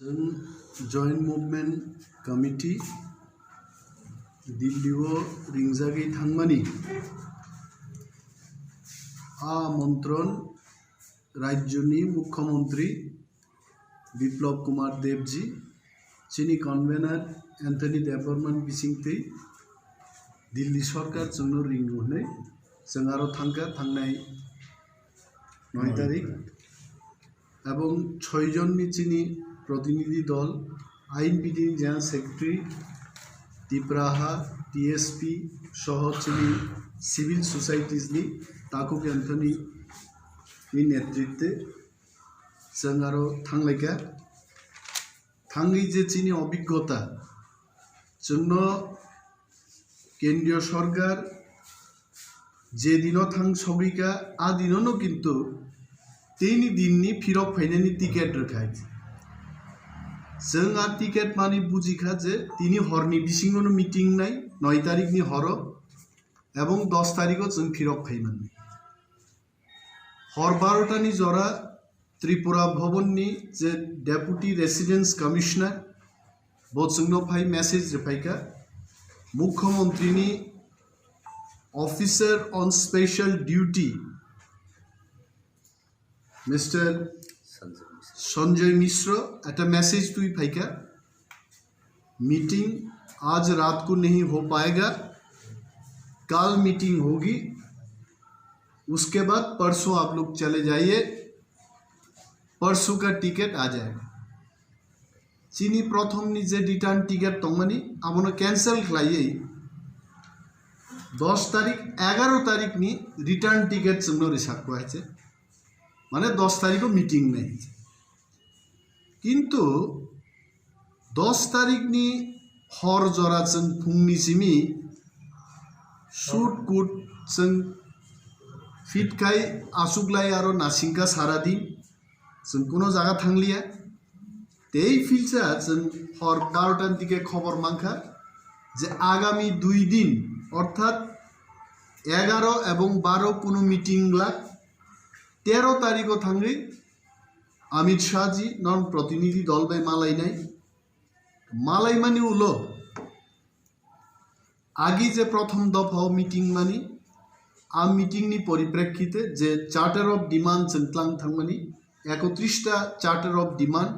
Joint movement committee दिल्लीव रिंजागै थांमानि आमंत्रण राज्यनि मुख्यमंत्री बिप्लब कुमार देबजी चीनी कन्वेनर एंथनी देबबर्मन बिसिंगथै दिल्ली सरकार जोंनो रिंगुनै जों आरो थांनाय 9 तारिख एवं 6 जननि चीनी प्रतिनिधि दल आईएनपीडी जेनारेल सेक्रेटारी तिप्राहा टीएसपी सह चीनी सिविल सोसाइटीजनि ताकुक एंथनी नेतृत्वे जों आरो थांलायगा थांगै जे चीनी अभिज्ञता जोंनो केंद्रीय सरकार जे दिनों थांग सगैका आ दिनों किन्तु तेनी दिननि फिरक फैनायनि टिकेट रखाय जों आ टिकेट मानि बुजिखा जे तिनी हरनि बिसिङावनो मिटिं नाय 9 तारिखनि हर एवं 10 तारिखआव जों फिरक फैमोन हर 12टानि जरा त्रिपुरा भवननि जे डेपुटी रेसिडेंस कमिशनार बोजोंनो फाय मेसेज रिफायका मुख्यमंत्रीनि officer on special duty mister Sanjay Mishra एक मैसेज तुई फाइका मीटिंग आज रात को नहीं हो पाएगा, कल मीटिंग होगी, उसके बाद परसों आप लोग चले जाइए, परसों का टिकट आ जाएगा। चीनी प्रथम निजे रिटर्न टिकट तंगमानी आपनो कैंसल खालाइए 10 तारीख 11 तारीख नि रिटर्न टिकट जोंनो रिसार्ट को माने 10 तारीख को मीटिंग नहीं किन्तु 10 तारीख नि हर जरा जों फुंनि सिमी शुट कुट जों फिटखाय आसुगलाय आरो नासिंका सारा दिन जों कोनो जागा थांलिया तेई फिलसा जों हर 12टानि दिके खबर मांखा जे आगामी 2 दिन अर्थात 11 एवं 12 कोनो मीटिंग ला 13 तारीखों थांगै अमित शाह जी नन प्रतिनिधि दल बाय मालाई मानी उलो आगे जे प्रथम दफा मीटिंग मानी आ मीटिंग नि परिप्रेक्षिते जे चार्टर ऑफ डिमांड जोंख्लां थांमानी 31टा चार्टर ऑफ डिमांड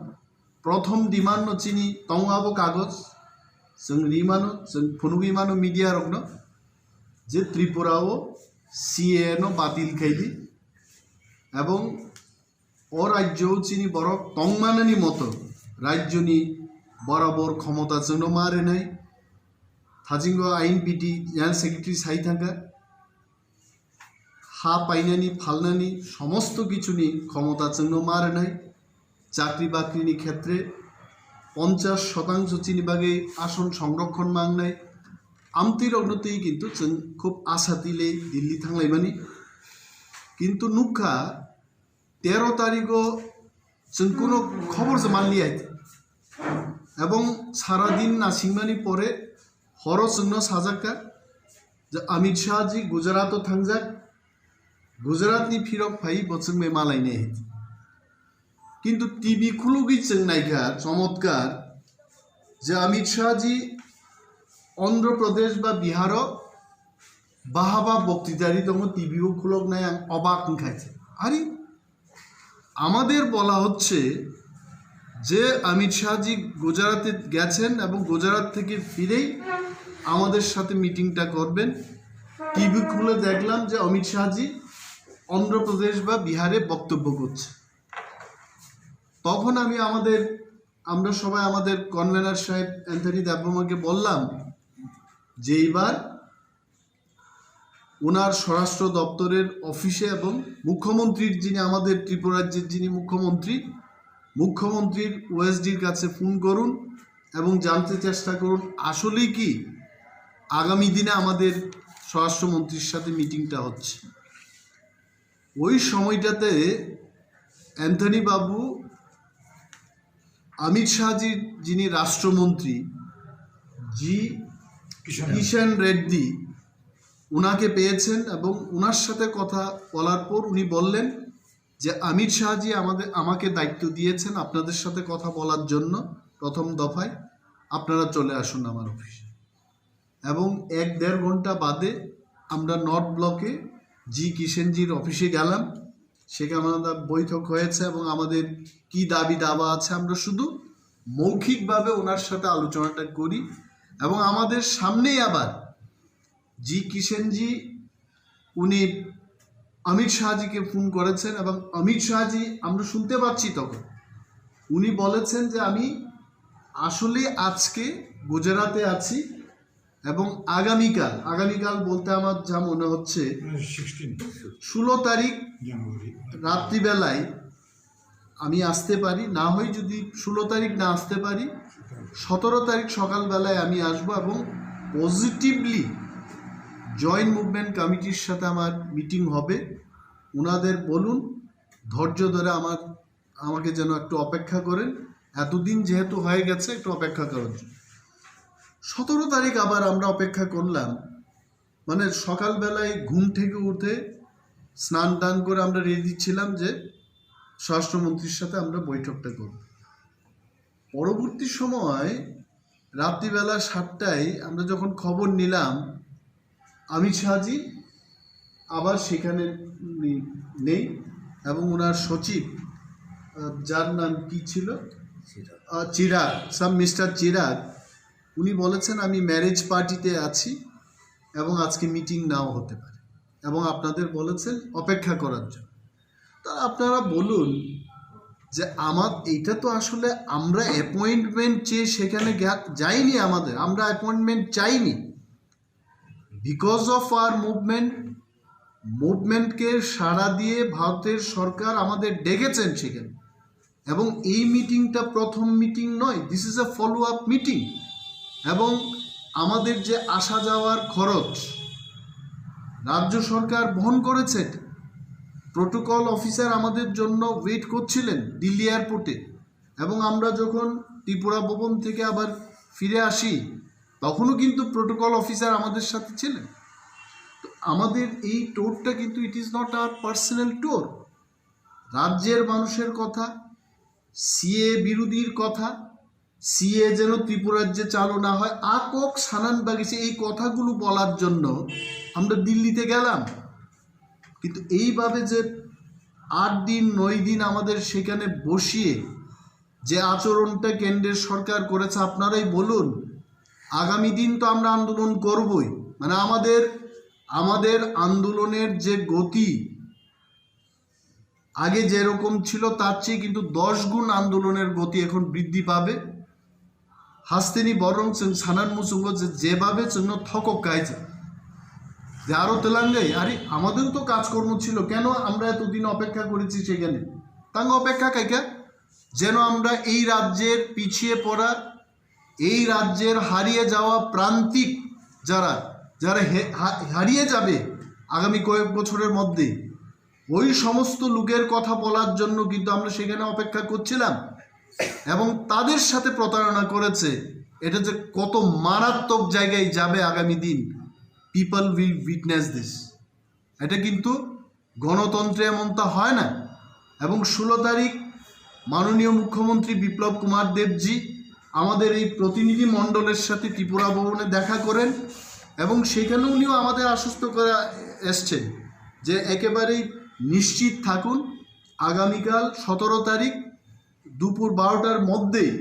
प्रथम डिमांड न चीनी तंगाबो कागज जों रिमानो जों फुनुगिमानो मीडिया रखनो जे त्रिपुराओ सीए नो बातिल खाइली एवं राज्य चीनी बरफ तंगमानानी मतो राज्यनि बराबर क्षमता जोंनो मारे नाय थाजिंगो आईएनपीडी जेनारेल सेक्रेटारी साइ थांगा हा पाइनानी फालनानी समस्त किछुनि क्षमता जोंनो मारे नाय चाकरी बाकरिनि क्षेत्रे 50% चीनी बागे आसन संरक्षण मांगनाय आमति रग्नतेई किन्तु जों खूब आशातिले दिल्ली थांलायबानि किन्तु नुखा 13 तारीखों जों कोनो खबर जो मानलिया एवं सारा दिन नासिंगमानि परे हर जोंनो साजाका जे अमित शाह जी गुजरात थांजा गुजरातनि फिरक फाइ बोचोंमे मालायने किन्तु टीवी खुलुगि जों नायगा चमत्कार जे अमित शाह जी आंध्र प्रदेश बा बिहार बाहाबा बक्तृतारि दङ टीवीओ खुलक नाय आं अबाक ओंखायছে आरे आमादेर बला होच्छे जे अमित शाह जी गुजराते गेছেন এবং गुजरात থেকে ফিরেই আমাদের সাথে মিটিংটা করবেন টিভি খুলে দেখলাম যে অমিত শাহ जी आंध्र प्रदेश বা বিহারে বক্তব্য করছে তখন আমি আমরা সবাই আমাদের কনভেনার সাহেব এন্থনি দেববর্মাকে বললাম যে এইবার ওনার স্বরাষ্ট্র দপ্তরের অফিসে এবং মুখ্যমন্ত্রীর যিনি আমাদের ত্রিপুরা রাজ্যের যিনি মুখ্যমন্ত্রীর ওএসডির কাছে ফোন করুন এবং জানতে চেষ্টা করুন আসলে কি আগামী দিনে আমাদের স্বরাষ্ট্রমন্ত্রীর সাথে মিটিংটা হচ্ছে ওই সময়টাতে এন্থনি বাবু अमित शाह जी যিনি রাষ্ট্রমন্ত্রী জি কিষাণ রেড্ডি उनाके पेয়েছেন এবং उनार साथे कथा বলার পর উনি বললেন যে অমিত শাহজি আমাকে দায়িত্ব দিয়েছেন আপনাদের সাথে কথা বলার জন্য। প্রথম দফায় আপনারা চলে আসুন আমার অফিসে, এবং 1-1.5 ঘন্টা বাদে আমরা নর্থ ব্লকে জি কিষেনজির অফিসে গেলাম। সেখানে আমাদের বৈঠক হয়েছে এবং আমাদের কি দাবি দাবা আছে আমরা শুধু মৌখিকভাবে ওনার সাথে আলোচনাটা করি। এবং আমাদের সামনেই আবার জি কিষেনজি উনি অমিত শাহজিকে ফোন করেছেন, এবং অমিত শাহজি আমরা শুনতে পাচ্ছি তখন উনি বলেছেন যে আমি আসলে আজকে গুজরাটে আছি এবং আগামীকাল বলতে আমার যা মনে হচ্ছে 16 তারিখ রাত্রিবেলায় আমি আসতে পারি, না হয় যদি 16 তারিখ না আসতে পারি 17 তারিখ সকালবেলায় আমি আসবো, এবং পজিটিভলি জয়েন্ট মুভমেন্ট কমিটির সাথে আমার মিটিং হবে। ওনাদের বলুন ধৈর্য ধরে আমাকে যেন একটু অপেক্ষা করেন, এতদিন যেহেতু হয়ে গেছে একটু অপেক্ষা করার জন্য। 17 তারিখ আবার আমরা অপেক্ষা করলাম, মানে সকালবেলায় ঘুম থেকে উঠে স্নান টান করে আমরা রেডি ছিলাম যে স্বরাষ্ট্রমন্ত্রীর সাথে আমরা বৈঠকটা করব। পরবর্তী সময় রাত্রিবেলা 7টায় আমরা যখন খবর নিলাম অমিত শাহজি আবার সেখানে নেই, এবং ওনার সচিব যার নাম কি ছিল মিস্টার চিরাগ, উনি বলেছেন আমি ম্যারেজ পার্টিতে আছি এবং আজকে মিটিং নাও হতে পারে, এবং আপনাদের বলেছেন অপেক্ষা করার জন্য। তা আপনারা বলুন যে এইটা তো আসলে আমরা অ্যাপয়েন্টমেন্ট চেয়ে সেখানে যাইনি, আমরা অ্যাপয়েন্টমেন্ট চাইনি। বিকজ অফ আওয়ার মুভমেন্টকে সাড়া দিয়ে ভারতের সরকার আমাদের ডেকেছেন সেখানে, এবং এই মিটিংটা প্রথম মিটিং নয়, this is a follow up meeting. এবং আমাদের যে আসা যাওয়ার খরচ রাজ্য সরকার বহন করেছে। প্রোটোকল অফিসার আমাদের জন্য ওয়েট করছিলেন দিল্লি এয়ারপোর্টে, এবং আমরা যখন ত্রিপুরা ভবন থেকে আবার ফিরে আসি তখনও কিন্তু প্রোটোকল অফিসার আমাদের সাথে ছিলেন। তো আমাদের এই ট্যুরটা কিন্তু it is not our personal tour. রাজ্যের মানুষের কথা, সিএ বিরোধীর কথা, সিএ যেন ত্রিপুরাজ্যে চালু না হয়, আকক সানান বাগিছে, এই কথাগুলো বলার জন্য আমরা দিল্লিতে গেলাম। কিন্তু এইভাবে যে 8 দিন 9 দিন আমাদের সেখানে বসিয়ে যে আচরণটা কেন্দ্রের সরকার করেছে, আপনারাই বলুন। আগামী দিন তো আমরা আন্দোলন করবই, মানে আমাদের আন্দোলনের যে গতি আগে যেরকম ছিল তার চেয়ে কিন্তু 10 গুণ আন্দোলনের গতি এখন বৃদ্ধি পাবে। হাসতেনি বরং সানান মুসুঙ্গ যেভাবে চিহ্ন থকক গাইছে যে আরও তেলাঙ্গাই, আরে আমাদেরও তো কাজকর্ম ছিল, কেন আমরা এতদিন অপেক্ষা করেছি সেখানে তাঙ্গ অপেক্ষা কাইকা, যেন আমরা এই রাজ্যের পিছিয়ে পড়া, এই রাজ্যের হারিয়ে যাওয়া প্রান্তিক যারা হারিয়ে যাবে আগামী কয়েক বছরের মধ্যে, ওই সমস্ত লোকের কথা বলার জন্য কিন্তু আমরা সেখানে অপেক্ষা করছিলাম। এবং তাদের সাথে প্রতারণা করেছে, এটা যে কত মারাত্মক জায়গায় যাবে আগামী দিন, পিপল উইল উইটনেস দিস। এটা কিন্তু গণতন্ত্রে এমনটা হয় না। এবং 16 তারিখ মাননীয় মুখ্যমন্ত্রী বিপ্লব কুমার দেবজি আমাদের এই প্রতিনিধি মণ্ডলের সাথে ত্রিপুরা ভবনে দেখা করেন, এবং সেখানে উনিও আমাদের আশ্বস্ত করে এসছেন যে একেবারেই নিশ্চিত থাকুন, আগামীকাল 17 তারিখ দুপুর 12টার মধ্যেই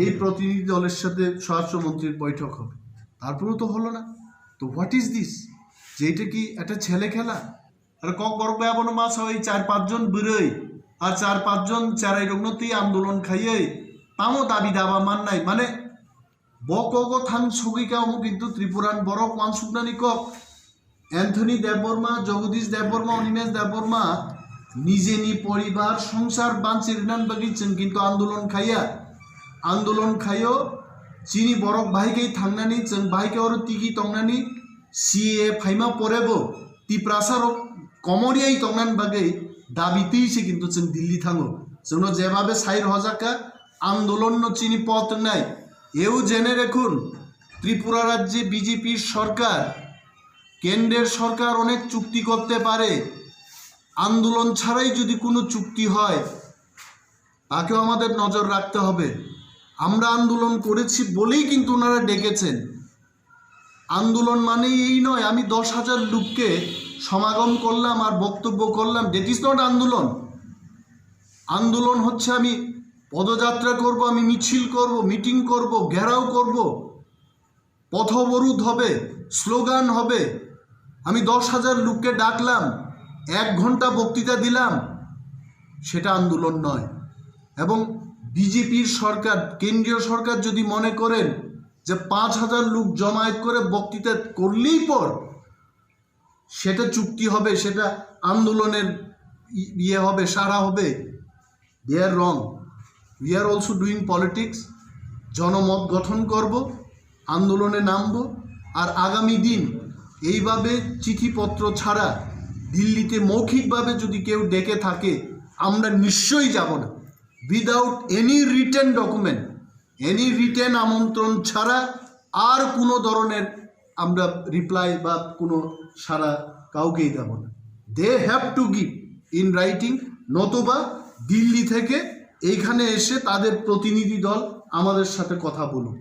এই প্রতিনিধি দলের সাথে স্বরাষ্ট্রমন্ত্রীর বৈঠক হবে। তারপরেও তো হলো না। তো হোয়াট ইজ দিস? যে এটা কি একটা ছেলে খেলা? আর কক বরক কোনো মাছ হয় 4-5 জন বেরোয়, আর 4-5 জন চারাই রগ্নতেই আন্দোলন খাইয়ে তামও দাবি দাবা মান নাই, মানে বক থাং ছগিকাও কিন্তু ত্রিপুরান বরক মান সুগনানি কক অ্যান্থনি দেববর্মা, জগদীশ দেববর্মা, অনিমেষ দেববর্মা নিজে নি পরিবার সংসার বাঞ্চির নান বাগিয়েছেন, কিন্তু আন্দোলন খাইও চিনি বরক ভাইকেই থাংনানি जों भाइके और तिगी तंगनानि सीए फाइमा परेबो तिप्रासार कमरियाई तंगनान बागै दाबितेइसे किन्तु जों दिल्ली थाङो जोंनो जेभाबे 40,000 आंदोलन चिनी पथ নাই एও জেনে রাখুন ত্রিপুরা রাজ্যে বিজেপির সরকার কেন্দ্রের সরকার অনেক চুক্তি করতে পারে, আন্দোলন ছাড়াই যদি কোনো চুক্তি হয় তাকেও আমাদের নজর রাখতে হবে। আমরা আন্দোলন করেছি বলেই কিন্তু ওনারা ডেকেছেন। আন্দোলন মানেই এই নয় আমি 10,000 লোককে সমাগম করলাম আর বক্তব্য করলাম, দ্যাট ইজ নট আন্দোলন। আন্দোলন হচ্ছে আমি পদযাত্রা করব, আমি মিছিল করব, মিটিং করব, ঘেরাও করব, পথ অবরোধ হবে, স্লোগান হবে। আমি 10,000 লোককে ডাকলাম, 1 ঘন্টা বক্তৃতা দিলাম, সেটা আন্দোলন নয়। এবং বিজেপির সরকার, কেন্দ্রীয় সরকার যদি মনে করেন যে 5,000 লোক জমায়েত করে বক্তৃতা করলেই পর সেটা চুক্তি হবে, সেটা আন্দোলনের ইয়ে হবে, সারা হবে, they are wrong. We are also doing politics. জনমত গঠন করব, আন্দোলনে নামব, আর আগামী দিন এইভাবে চিঠিপত্র ছাড়া দিল্লিতে মৌখিকভাবে যদি কেউ ডেকে থাকে আমরা নিশ্চয়ই যাব না। Without any written document, any written আমন্ত্রণ ছাড়া আর কোনো ধরনের আমরা রিপ্লাই বা কোনো সারা কাউকেই দেব না। They have to give in writing, নতুবা দিল্লি থেকে এইখানে এসে তাদের প্রতিনিধি দল আমাদের সাথে কথা বলুক।